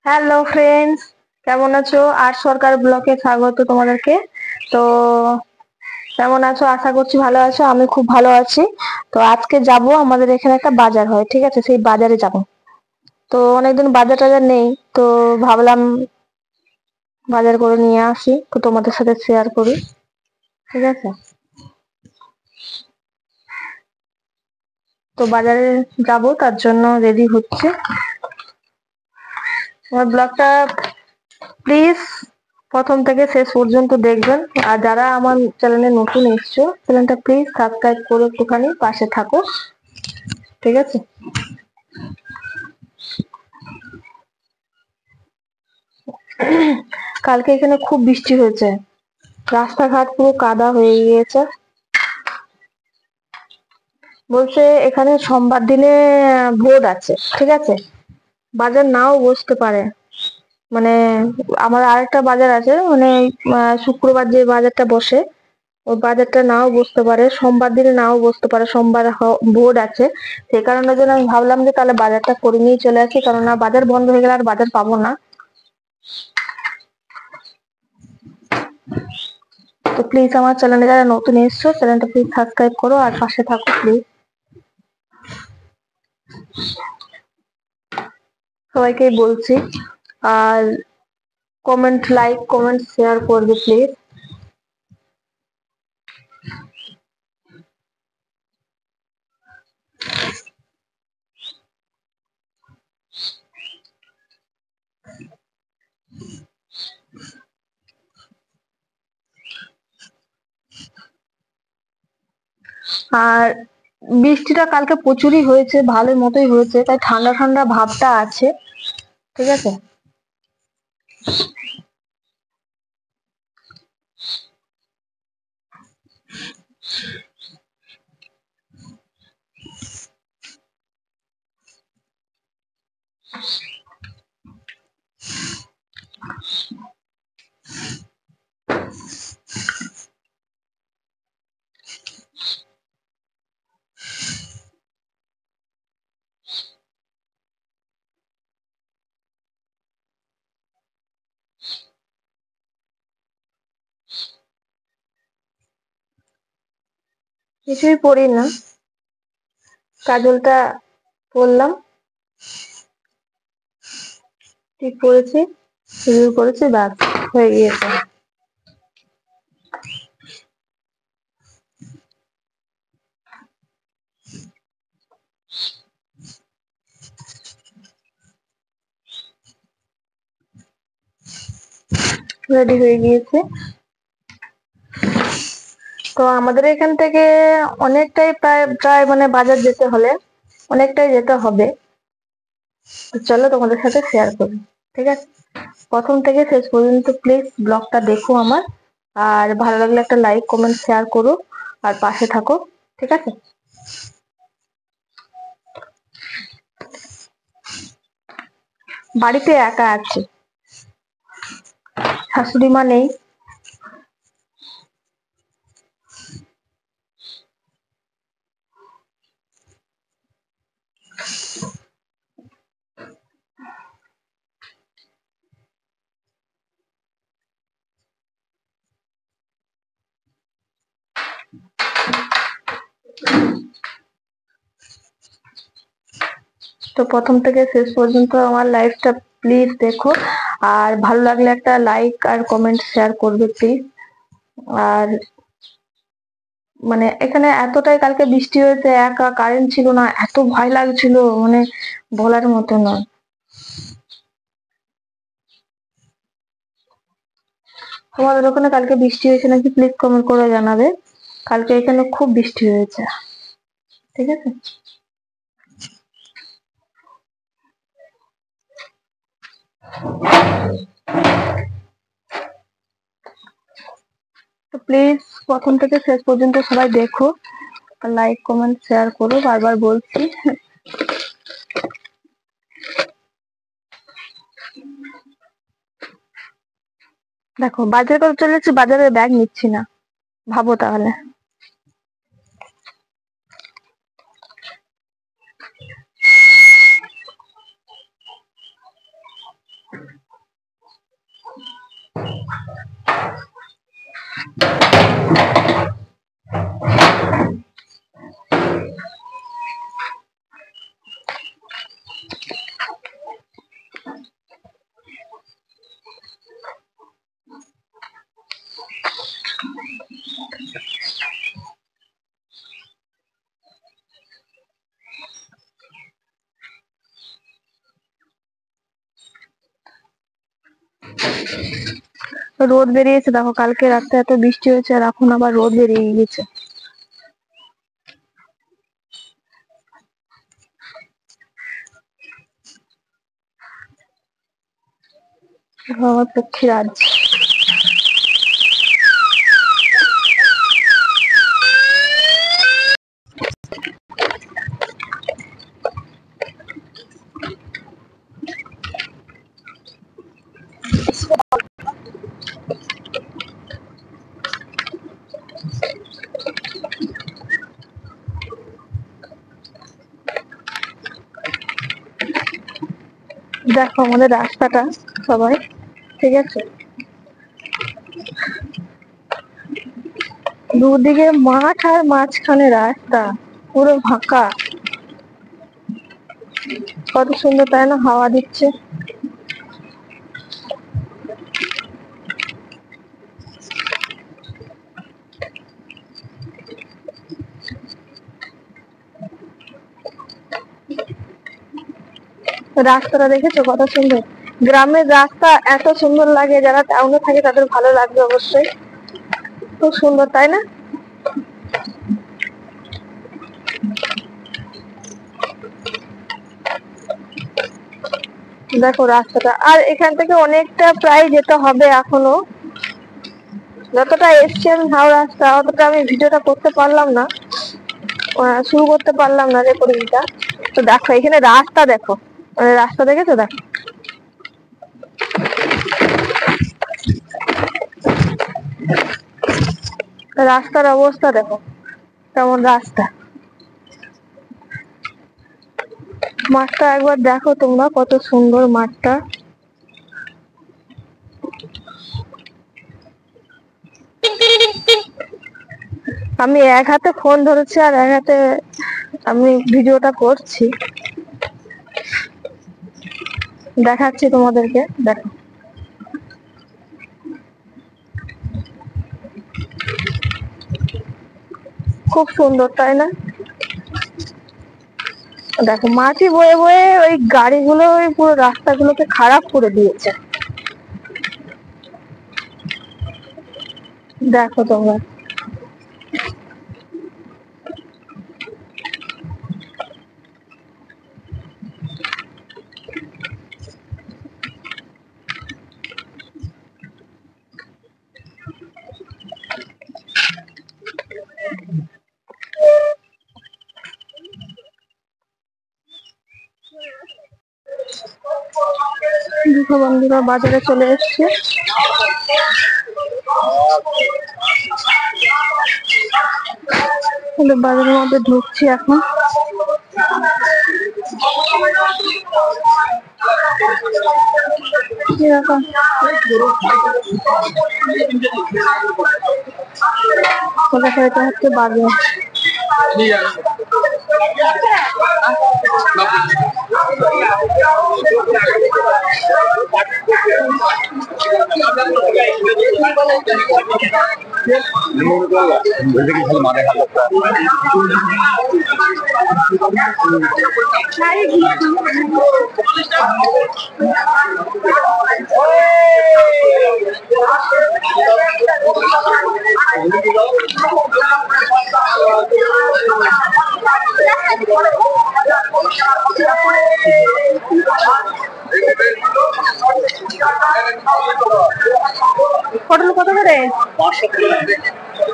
Hello friends, কেমন আছো? আর সরকার ব্লকে স্বাগত তোমাদেরকে। তো কেমন আছো? আশা করছি ভালো আছো। আমি খুব ভালো আছি। তো আজকে যাব, আমাদের এখানে একটা বাজার হয়, ঠিক আছে? সেই বাজারে যাব। তো অনেকদিন বাজার টাজার নেই, তো ভাবলাম বাজার করে নিয়ে আসি, তো তোমাদের সাথে শেয়ার করি, ঠিক আছে? তো বাজারে যাব, তার জন্য রেডি হচ্ছে। আমার ব্লগটা প্লিজ প্রথম থেকে শেষ পর্যন্ত দেখবেন। আর যারা আমার চ্যানেলে নতুন এসছো, চ্যানেলটা প্লিজ সাবস্ক্রাইব করে একটুখানি পাশে থাকো, ঠিক আছে? কালকে এখানে খুব বৃষ্টি হয়েছে, রাস্তাঘাট পুরো কাদা হয়ে গিয়েছে। বলছে এখানে সোমবার দিনে ভোট আছে, ঠিক আছে? বাজার নাও বসতে পারে। মানে আমার আরেকটা বাজার আছে, মানে শুক্রবার যে বাজারটা বসে, ওই বাজারটা নাও বসতে পারে, সোমবার দিনে নাও বসতে পারে। সোমবার ভোট আছে, সেই কারণের জন্য আমি ভাবলাম যে তাহলে বাজারটা করে নিয়ে চলে আসি, কারণ না বাজার বন্ধ হয়ে গেলে আর বাজার পাবো না। তো প্লিজ আমার চ্যানেলে যারা নতুন এসছো, চ্যানেলটা প্লিজ সাবস্ক্রাইব করো আর পাশে থাকো প্লিজ। সবাইকেই বলছি। আর লাইক কমেন্ট শেয়ার করবে প্লিজ। আর বৃষ্টিটা কালকে প্রচুরই হয়েছে, ভালো মতোই হয়েছে, তাই ঠান্ডা ঠান্ডা ভাবটা আছে, ঠিক আছে? কিছুই পড়ি না, কাজলটা পরলাম, ঠিক পরেছি, রিভিউ করেছি, ব্যাস হয়ে গিয়েছে। রেডি হয়ে গিয়েছে। তো আমাদের এখান থেকে অনেকটাই, প্রায় প্রায় মানে বাজার যেতে হলে অনেকটাই যেতে হবে। তো চলো তোমাদের সাথে শেয়ার করি, ঠিক আছে? প্রথম থেকে শেষ পর্যন্ত প্লিজ ব্লগটা দেখো আমার। আর ভালো লাগলে একটা লাইক কমেন্ট শেয়ার করো আর পাশে থাকো, ঠিক আছে? বাড়িতে একা আছি, শাশুড়ি মা নেই। তো প্রথম থেকে শেষ পর্যন্ত আমার লাইফটা প্লিজ দেখো। আর ভালো লাগলে একটা লাইক আর কমেন্ট শেয়ার করবে প্লিজ। আর মানে এখানে এতটাই কালকে বৃষ্টি হয়েছে, একা কারেন্ট ছিল না, এত ভয় লাগছিল, মানে বলার মতো নয়। তোমাদের ওখানে কালকে বৃষ্টি হয়েছে নাকি প্লিজ কমেন্ট করে জানাবে। কালকে এখানে খুব বৃষ্টি হয়েছে, ঠিক আছে? তো প্লিজ প্রথম থেকে শেষ পর্যন্ত সবাই দেখো, লাইক কমেন্ট শেয়ার করো, বারবার বলছি। দেখো বাজার করে চলেছি, বাজারের ব্যাগ নিচ্ছি না, ভাবো তাহলে। রোদ বেরিয়েছে দেখো, কালকে রাতে এত বৃষ্টি হয়েছে আর এখন আবার রোদ বেরিয়ে গেছে। আমার পক্ষী রাজ। দেখো আমাদের রাস্তাটা সবাই, ঠিক আছে, দুদিকে মাঠ আর মাঝখানে রাস্তা, পুরো ফাঁকা। কত সুন্দর তাই না, হাওয়া দিচ্ছে। রাস্তাটা দেখেছো কত সুন্দর। গ্রামের রাস্তা এত সুন্দর লাগে, যারা টাউনে থাকে তাদের ভালো লাগবে অবশ্যই। খুব সুন্দর তাই না। দেখো রাস্তাটা, আর এখান থেকে অনেকটা প্রায় যেতে হবে এখনো। যতটা এসছি আমি হাওড়া রাস্তা, অতটা আমি ভিডিওটা করতে পারলাম না, শুরু করতে পারলাম না রেকর্ডিংটা। তো দেখো এখানে রাস্তা দেখো, মানে রাস্তা দেখেছো, দেখো রাস্তার অবস্থা দেখো কেমন রাস্তা। মাঠটা একবার দেখো তোমরা, কত সুন্দর মাঠটা। আমি এক হাতে ফোন ধরেছি আর এক হাতে আমি ভিডিওটা করছি, দেখাচ্ছি তোমাদেরকে। দেখো খুব সুন্দর তাই না। দেখো মাটি বয়ে বয়ে ওই গাড়িগুলো ওই পুরো রাস্তাগুলোকে খারাপ করে দিয়েছে। দেখো তোমরা, দেখো বন্ধুরা বাজারে চলে এসছে। বাজারের মধ্যে ঢুকছি এখন। এরকম এটা হচ্ছে বাজার। পটল কত করে?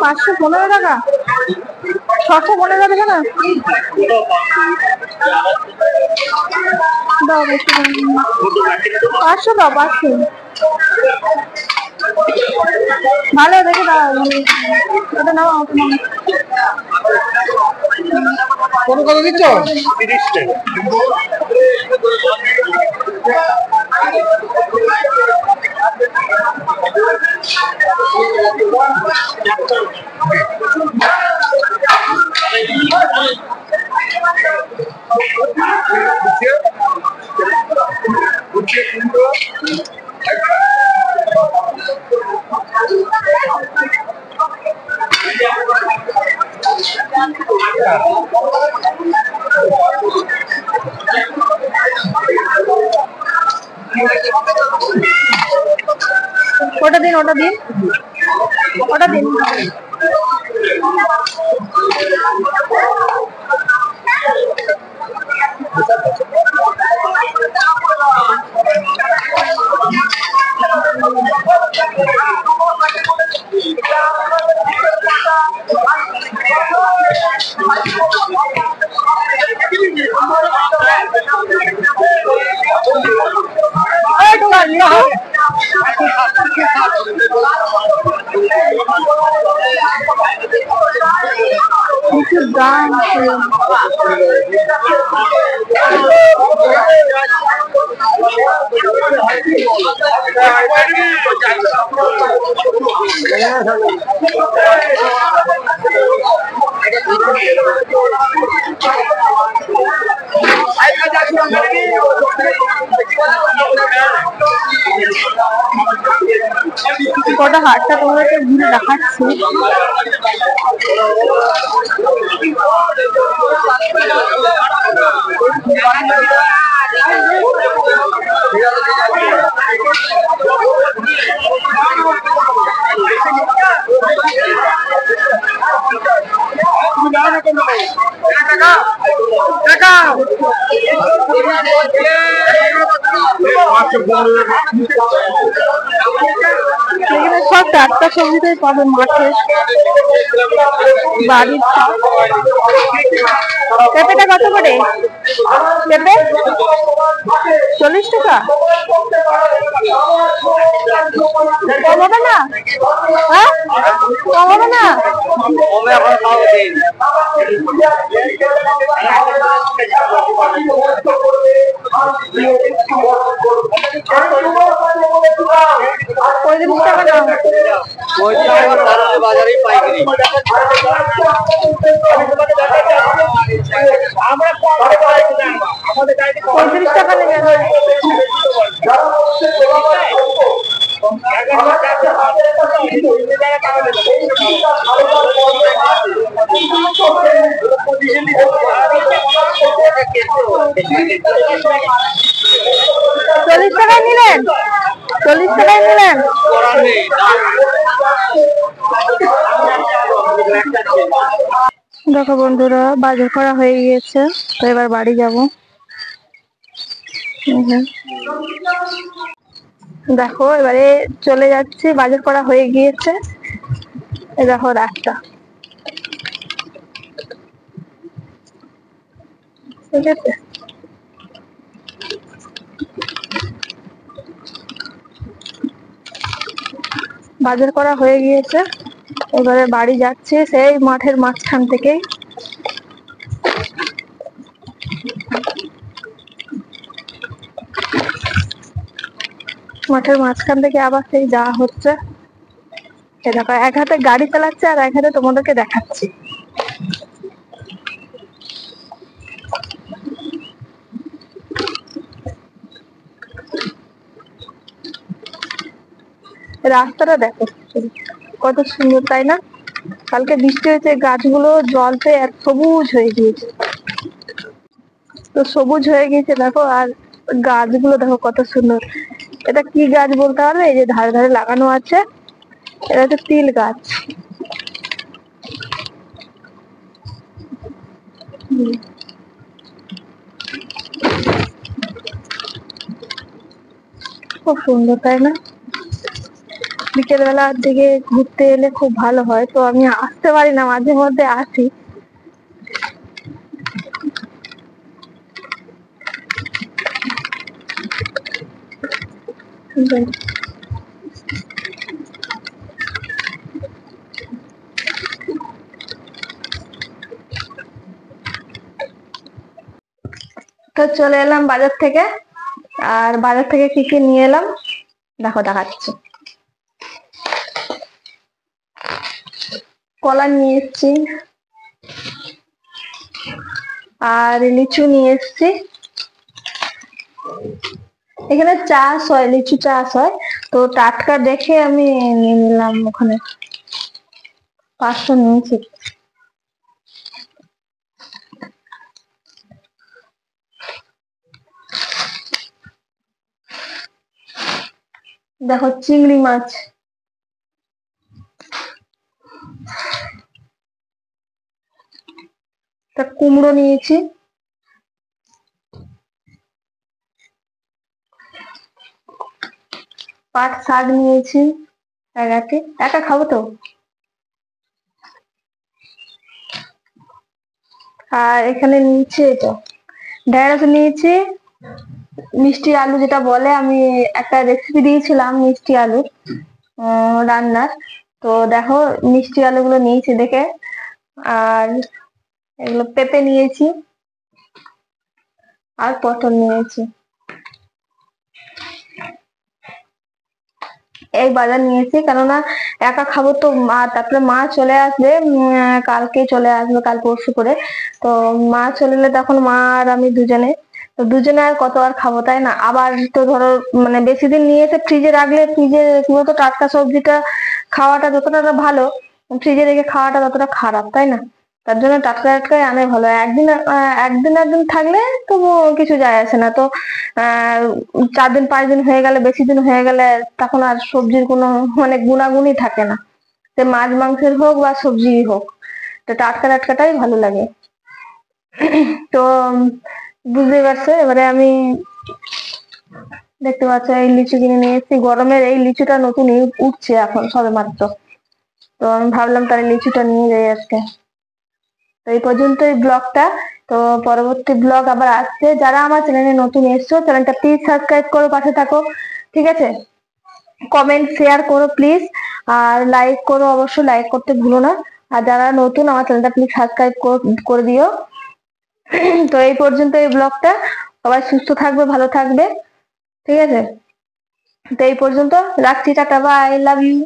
515 টাকা। 615 দেবে না? দাও বেশি, 500 দাও, 500 ভালো দেখে দাও। ওটা নাও, কত কত দিচ্ছ? 30 টাকা। ওটা দিন, ওটা দিন, ওটা দিন। গান কটা হাটটা তোমাদেরকে ঘুরে দেখাচ্ছি। সব টাটকা সবজিটাই পাবে মাঠে, বাড়ির সব। পেঁপেটা কত করে? পেঁপে 40 টাকা। কম হবে না? হ্যাঁ, কম হবে না? বাজারেই পাইকারি। 35 টাকা নেবেন। চল্লিশ টাকায় নিলেন? 40 টাকায় নিলেন? দেখো বন্ধুরা, বাজার করা হয়ে গিয়েছে, তো এবার বাড়ি যাব। দেখো এবারে চলে যাচ্ছি, বাজার করা হয়ে গিয়েছে। এই দেখো রাস্তা, ঠিক আছে। বাজার করা হয়ে গিয়েছে, এবারে বাড়ি যাচ্ছি সেই মাঠের মাঝখান থেকেই। মাঠের মাঝখান থেকে আবার সেই যাওয়া হচ্ছে। দেখো এক হাতে গাড়ি চালাচ্ছে আর এক হাতে তোমাদেরকে দেখাচ্ছি। রাস্তাটা দেখো কত সুন্দর, তাই না? কালকে বৃষ্টি হয়েছে, গাছগুলো জল পেয়ে এক সবুজ হয়ে গিয়েছে। তো সবুজ হয়ে গিয়েছে দেখো, আর গাছগুলো দেখো কত সুন্দর। এটা কি গাছ বলতে পারবে? এই যে ধারে ধারে লাগানো আছে, এটা হচ্ছে তিল গাছ। খুব সুন্দর, তাই না? বিকেল বেলার দিকে ঘুরতে এলে খুব ভালো হয়। তো আমি আসতে পারি না, মাঝে মধ্যে আসি। তো চলে এলাম বাজার থেকে, আর বাজার থেকে কি কি নিয়ে এলাম দেখো, দেখাচ্ছি। কলা নিয়ে এসছি, আর লিচু নিয়ে এসছি, এখানে চাষ হয়, লিচু চাষ হয়, তো টাটকা দেখে আমি নিয়ে নিলাম। ওখানে 500 নিয়েছি। দেখো চিংড়ি মাছ, তা কুমড়ো নিয়েছি, পাট শাক নিয়েছি একাটি, একা খাবো তো। আর এখানে নিয়েছি এটা ঢেঁড়স নিয়েছি, মিষ্টি আলু যেটা বলে, আমি একটা রেসিপি দিয়েছিলাম মিষ্টি আলু রান্নার, তো দেখো মিষ্টি আলুগুলো নিয়েছি দেখে। আর এগুলো পেঁপে নিয়েছি, আর পটল নিয়েছি। এই বাজার নিয়েছি কেননা একা খাবো তো, মা তারপরে মা চলে আসবে, কালকে চলে আসবে, কাল পরশু করে। তো মা চলে এলে তখন মা আর আমি দুজনে, তো দুজনে আর কত আর খাবো, তাই না? আবার তো ধরো মানে বেশি দিন নিয়ে এসে ফ্রিজে রাখলে, ফ্রিজে কি বলতো, টাটকা সবজিটা খাওয়াটা যতটা না ভালো, ফ্রিজে রেখে খাওয়াটা ততটা খারাপ, তাই না? তার জন্য টাটকা টাটকাই আনে ভালো। একদিন থাকলে তবু কিছু যায় আসে না তো। 4 দিন 5 দিন হয়ে গেলে, বেশি দিন হয়ে গেলে, তখন আর সবজির কোনো মানে গুণাগুণই থাকে না, সে মাছ মাংসের হোক বা সবজি হোক, তো টাটকা টাটকাটাই ভালো লাগে। তো বুঝতেই পারছো, এবারে আমি দেখতে পাচ্ছ এই লিচু কিনে নিয়ে এসেছি। গরমের এই লিচুটা নতুন উঠছে এখন সবে মাত্র, তো আমি ভাবলাম তাহলে লিচুটা নিয়ে যাই আজকে। তো এই পর্যন্তই ব্লগটা। তো পরবর্তী ব্লগ আবার আসছে। যারা আমার চ্যানেলে নতুন এসছো, চ্যানেলটা প্লিজ সাবস্ক্রাইব করো, পাশে থাকো, ঠিক আছে? কমেন্ট শেয়ার করো প্লিজ, আর লাইক করো, অবশ্যই লাইক করতে ভুলো না। আর যারা নতুন, আমার চ্যানেলটা প্লিজ সাবস্ক্রাইব করে দিও। তো এই পর্যন্ত এই ব্লগটা, সবাই সুস্থ থাকবে, ভালো থাকবে, ঠিক আছে? তো এই পর্যন্ত রাখছি, টাটা, বাই, লাভ ইউ।